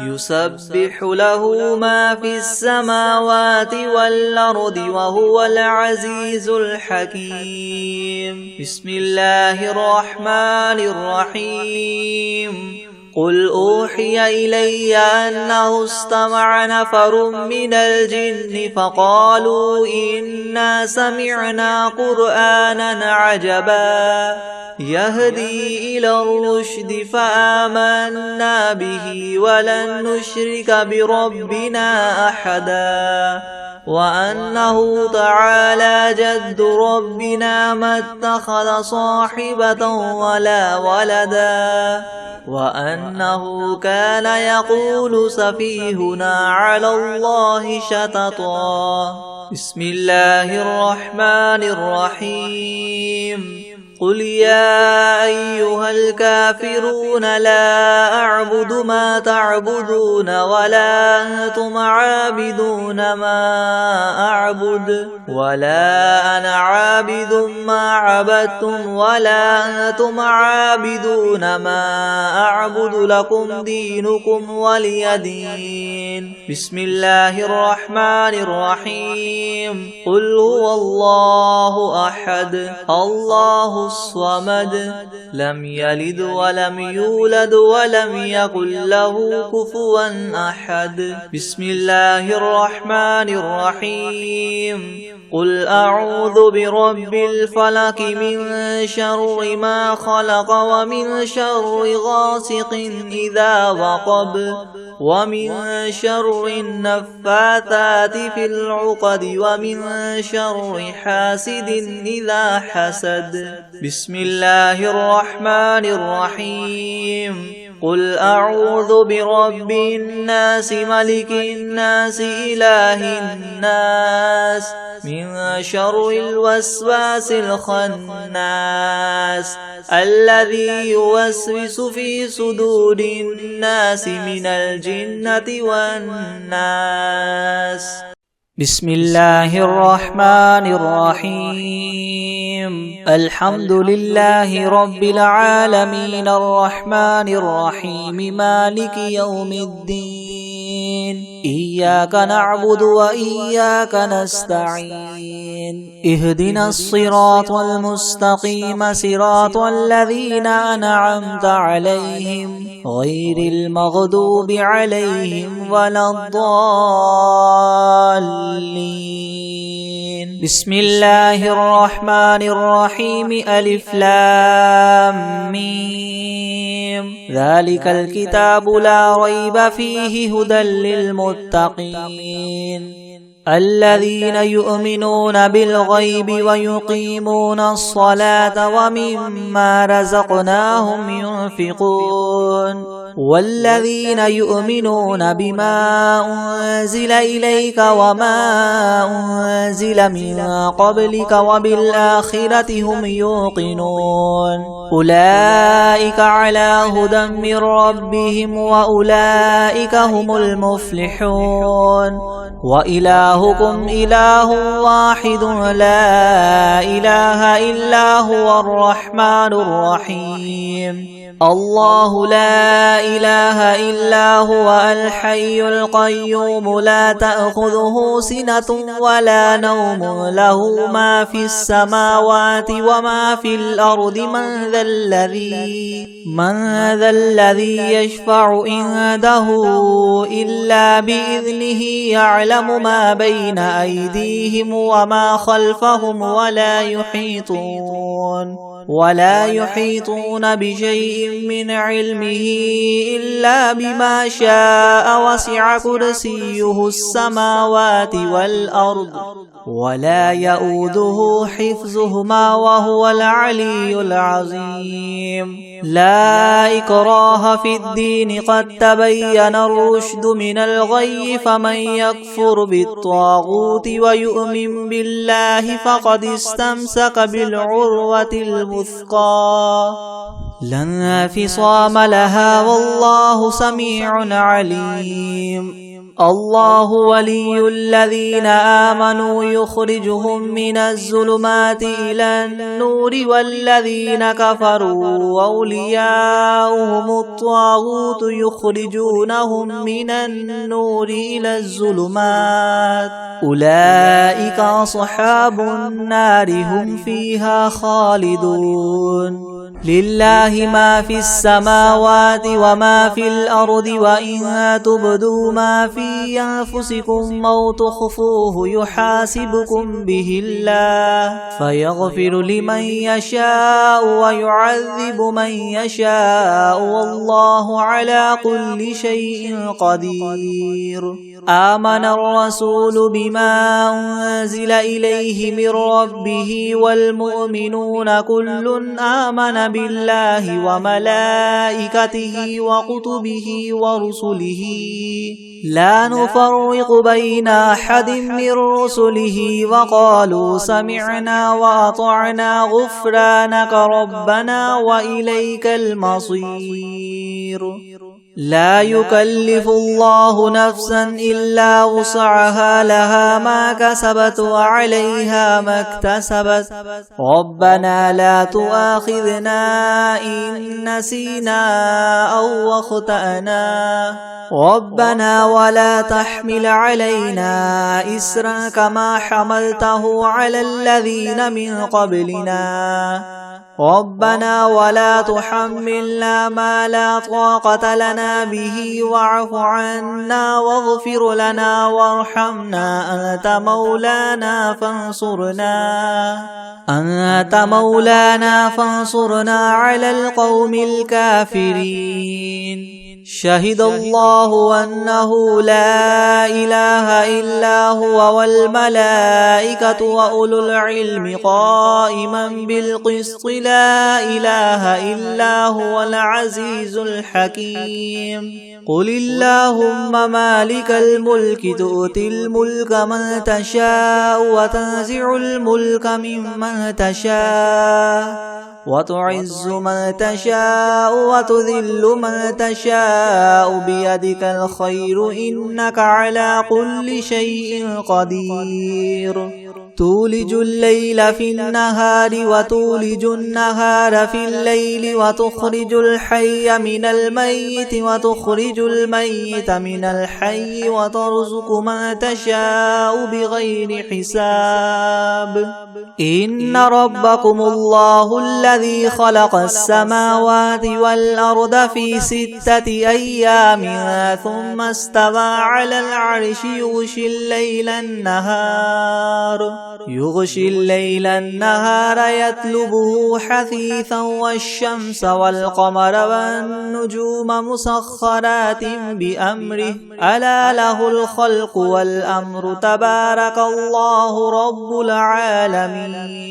Speaker 1: يسبح له ما في السماوات والأرض وهو العزيز الحكيم بسم الله الرحمن الرحيم قل أوحي إلي أنه استمع نفر من الجن فقالوا إنا سمعنا قرآنا عجبا يهدي إلى الرشد فآمنا به ولن نشرك بربنا أحدا وأنه تعالى جد ربنا ما اتخذ صاحبة ولا ولدا وأنه كان يقول سفيهنا على الله شططا بسم الله الرحمن الرحيم قل يا أيها الكافرون لا أعبد ما تعبدون ولا أنتم عابدون ما أعبد ولا أنا عابد ما عبدتم ولا أنتم عابدون ما أعبد لكم دينكم ولي دين بسم الله الرحمن الرحيم قل هو الله أحد الله الصمد لم يلد ولم يولد ولم يكن له كفوا أحد بسم الله الرحمن الرحيم قل أعوذ برب الفلق من شر ما خلق ومن شر غاسق إذا وقب ومن شر النفاثات في العقد ومن شر حاسد إذا حسد بسم الله الرحمن الرحيم قل أعوذ برب الناس ملك الناس إله الناس من شر الوسواس الخناس الذي يوسوس في صدور الناس من الجنة والناس بسم الله الرحمن الرحيم الحمد لله رب العالمين الرحمن الرحيم مالك يوم الدين إياك نعبد وإياك نستعين اهدنا الصراط المستقيم صراط الذين أنعمت عليهم غير المغضوب عليهم ولا الضالين. بسم الله الرحمن الرحيم. ألف لام ميم. ذلك الكتاب لا ريب فيه هدى للمتقين الذين يؤمنون بالغيب ويقيمون الصلاة ومما رزقناهم ينفقون والذين يؤمنون بما أنزل إليك وما أنزل من قبلك وبالآخرة هم يوقنون أولئك على هدى من ربهم وأولئك هم المفلحون. وإلهكم إله واحد لا إله إلا هو الرحمن الرحيم. الله لا إله إلا هو الحي القيوم لا تأخذه سنة ولا نوم له ما في السماوات وما في الأرض من ذا الذي يشفع عنده إلا بإذنه يعلم ما بين أيديهم وما خلفهم ولا يحيطون بشيء من علمه إلا بما شاء وسع كرسيه السماوات والأرض ولا يؤوده حفظهما وهو العلي العظيم. لا إكراه في الدين قد تبين الرشد من الغي فمن يكفر بالطاغوت ويؤمن بالله فقد استمسك بالعروة الوثقى لا انفصام لها والله سميع عليم. الله ولي الذين آمنوا يخرجهم من الظلمات إلى النور والذين كفروا أولياؤهم الطاغوت يخرجونهم من النور إلى الظلمات أولئك أصحاب النار هم فيها خالدون. لله ما في السماوات وما في الأرض وإن تبدوا ما في أنفسكم أو تخفوه يحاسبكم به الله فيغفر لمن يشاء ويعذب من يشاء والله على كل شيء قدير. آمن الرسول بما أنزل إليه من ربه والمؤمنون كل آمن بالله وملائكته وكتبه ورسله لا نفرق بين أحد من رسله وقالوا سمعنا وأطعنا غفرانك ربنا وإليك المصير. لا يكلف الله نفسا إلا وسعها لها ما كسبت وعليها ما اكتسبت ربنا لا تؤاخذنا إن نسينا أو أخطأنا ربنا ولا تحمل علينا إسرا كما حملته على الذين من قبلنا ربنا ولا تحملنا ما لا طاقة لنا به واعف عنا واغفر لنا وارحمنا أنت مولانا فانصرنا على القوم الكافرين. شهد الله أنه لا إله إلا هو والملائكة وأولو العلم قائما بالقسط لا إله إلا هو العزيز الحكيم. قل اللهم مالك الملك تؤتي الملك من تشاء وتنزع الملك ممن تشاء وتعز من تشاء وتذل من تشاء بيدك الخير إنك على كل شيء قدير. تولج الليل في النهار وتولج النهار في الليل وتخرج الحي من الميت وتخرج الميت من الحي وترزق من تشاء بغير حساب إن ربكم الله الذي خلق السماوات والأرض في 6 أيام ثم استوى على العرش يغشي الليل النهار يطلبه حثيثا والشمس والقمر والنجوم مسخرات بأمره ألا له الخلق والأمر تبارك الله رب العالمين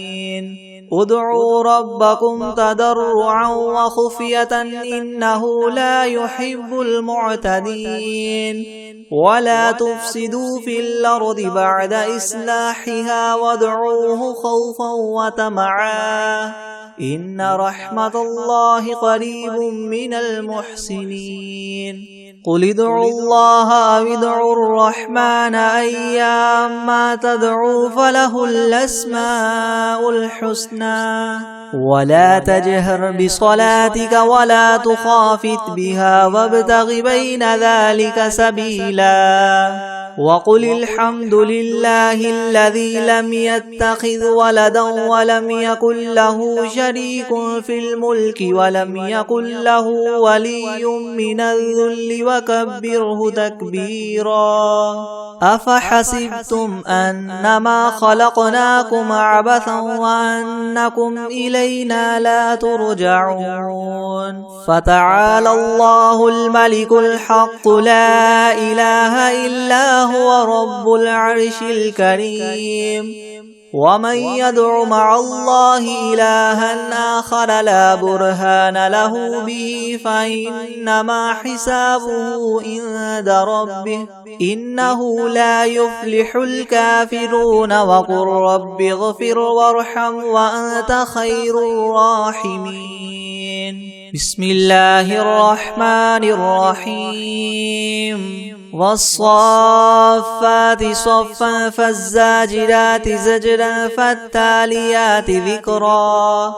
Speaker 1: ادعوا ربكم تضرعا وخفية إنه لا يحب المعتدين ولا تفسدوا في الأرض بعد إصلاحها وادعوه خوفا وطمعا إن رحمة الله قريب من المحسنين قل ادعوا الله أو ادعوا الرحمن أيما تدعوا فله الأسماء الحسنى ولا تجهر بصلاتك ولا تخافت بها وابتغ بين ذلك سبيلا وقل الحمد لله الذي لم يتخذ ولدا ولم يكن له شريك في الملك ولم يكن له ولي من الذل وكبره تكبيرا أفحسبتم أنما خلقناكم عبثا وأنكم إلينا لا ترجعون فتعالى الله الملك الحق لا إله إلا هو رب العرش الكريم ومن يدع مع الله إلها آخر لا برهان له به فإنما حسابه عند ربه إنه لا يفلح الكافرون وقل رب اغفر وارحم وأنت خير الراحمين بسم الله الرحمن الرحيم والصافات صفا فالزاجرات زجرا فالتاليات ذكرا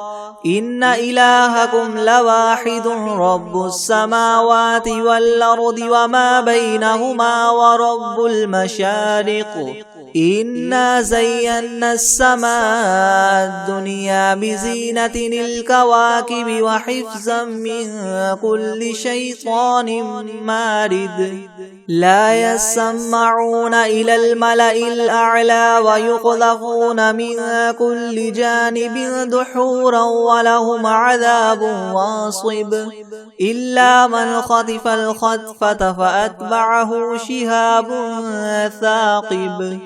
Speaker 1: إن إلهكم لواحد رب السماوات والأرض وما بينهما ورب المشارق إنا زينا السماء الدنيا بزينة الكواكب وحفظا من كل شيطان مارد لا يسمعون إلى الملأ الأعلى ويقذفون من كل جانب دحورا ولهم عذاب واصب إلا من خطف الخطفة فأتبعه شهاب ثاقب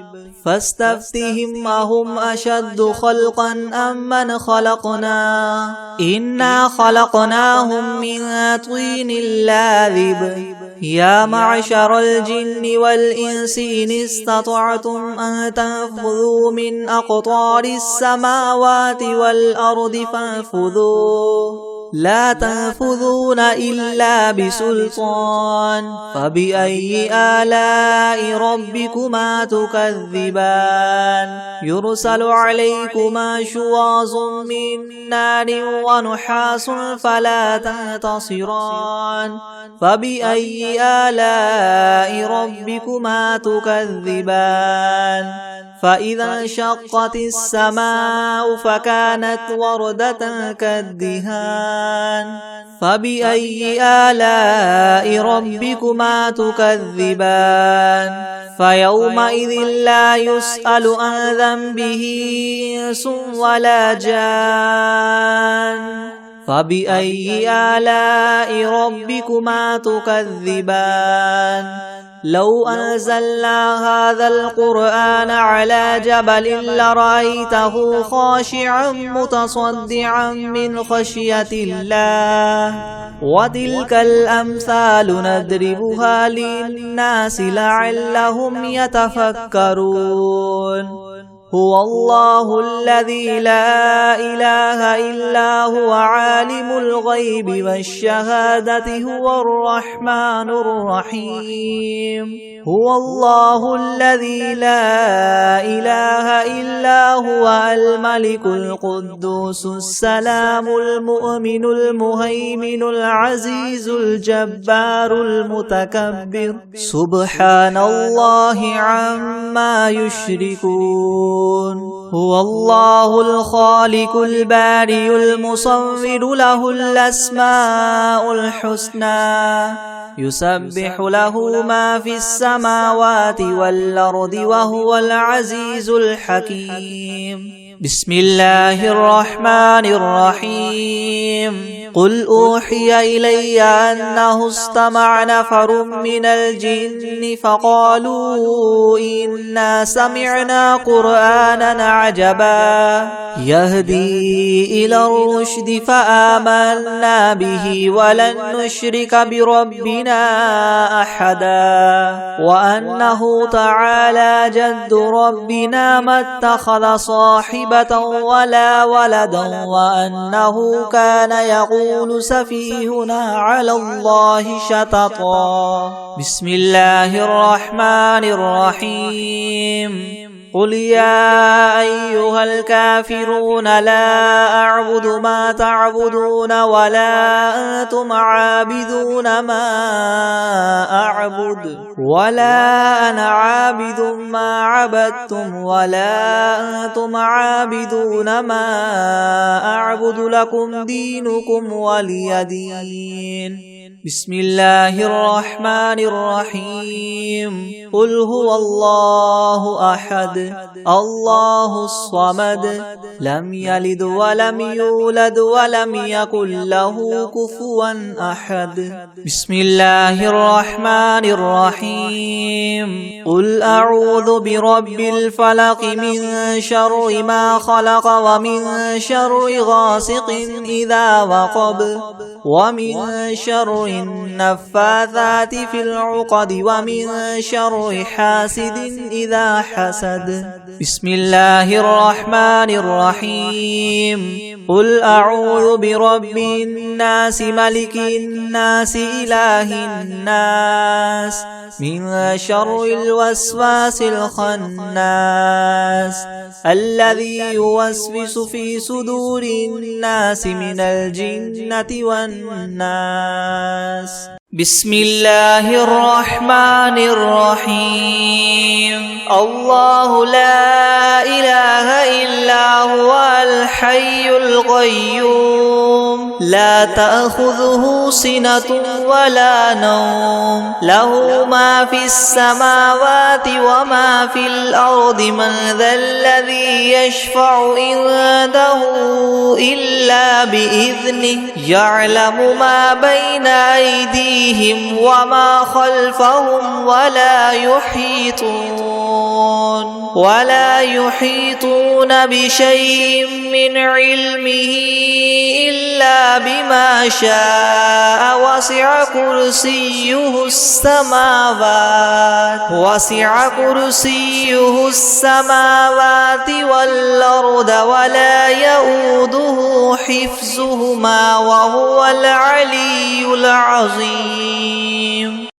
Speaker 1: فاستفتهم أهم أشد خلقا أم من خلقنا إنا خلقناهم من طين لاذب يا معشر الجن والإنس إن استطعتم أن تنفذوا من أقطار السماوات والأرض فانفذوا لا تنفذون إلا بسلطان فبأي آلاء ربكما تكذبان يرسل عليكما شواظ من نار ونحاس فلا تنتصران فبأي آلاء ربكما تكذبان فإذا انشقت السماء فكانت وردة كالدهان فبأي آلاء ربكما تكذبان فيومئذ لا يسأل عن ذنبه إنس ولا جان فبأي آلاء ربكما تكذبان لو أنزلنا هذا القرآن على جبل لرأيته خاشعا متصدعا من خشية الله وتلك الأمثال نضربها للناس لعلهم يتفكرون هو الله الذي لا إله إلا هو عالم الغيب والشهادة هو الرحمن الرحيم هو الله الذي لا إله إلا هو الملك القدوس السلام المؤمن المهيمن العزيز الجبار المتكبر سبحان الله عما يشركون هو الله الخالق البارئ المصور له الأسماء الحسنى يسبح له ما في السماوات والأرض وهو العزيز الحكيم بسم الله الرحمن الرحيم قل أوحي إلي أنه استمع نفر من الجن فقالوا إنا سمعنا قرآنا عجبا يهدي إلى الرشد فآمنا به ولن نشرك بربنا أحدا وأنه تعالى جد ربنا ما اتخذ صاحبة ولا ولدا وأنه كان يقول سفيهنا على الله شططا بسم الله الرحمن الرحيم قل يا أيها الكافرون لا أعبد ما تعبدون ولا أنتم عابدون ما أعبد ولا أنا عابد ما عبدتم ولا أنتم عابدون ما أعبد لكم دينكم ولي دين بسم الله الرحمن الرحيم قل هو الله أحد الله الصمد لم يلد ولم يولد ولم يكن له كفوا أحد بسم الله الرحمن الرحيم قل أعوذ برب الفلق من شر ما خلق ومن شر غاسق إذا وقب ومن شر النفاثات في العقد ومن شر حاسد إذا حسد بسم الله الرحمن الرحيم قل أعوذ برب الناس ملك الناس إله الناس من شر الوسواس الخناس الذي يوسوس في صدور الناس من الجنة والناس بسم الله الرحمن الرحيم الله لا إله إلا هو الحي القيوم لا تأخذه سنة ولا نوم له ما في السماوات وما في الأرض من ذا الذي يشفع عنده إلا بإذنه يعلم ما بين أيديهم وما خلفهم ولا يحيطون بشيء من علمه إلا بما شاء وسع كرسيه السماوات والأرض ولا يؤوده حفظهما وهو العلي العظيم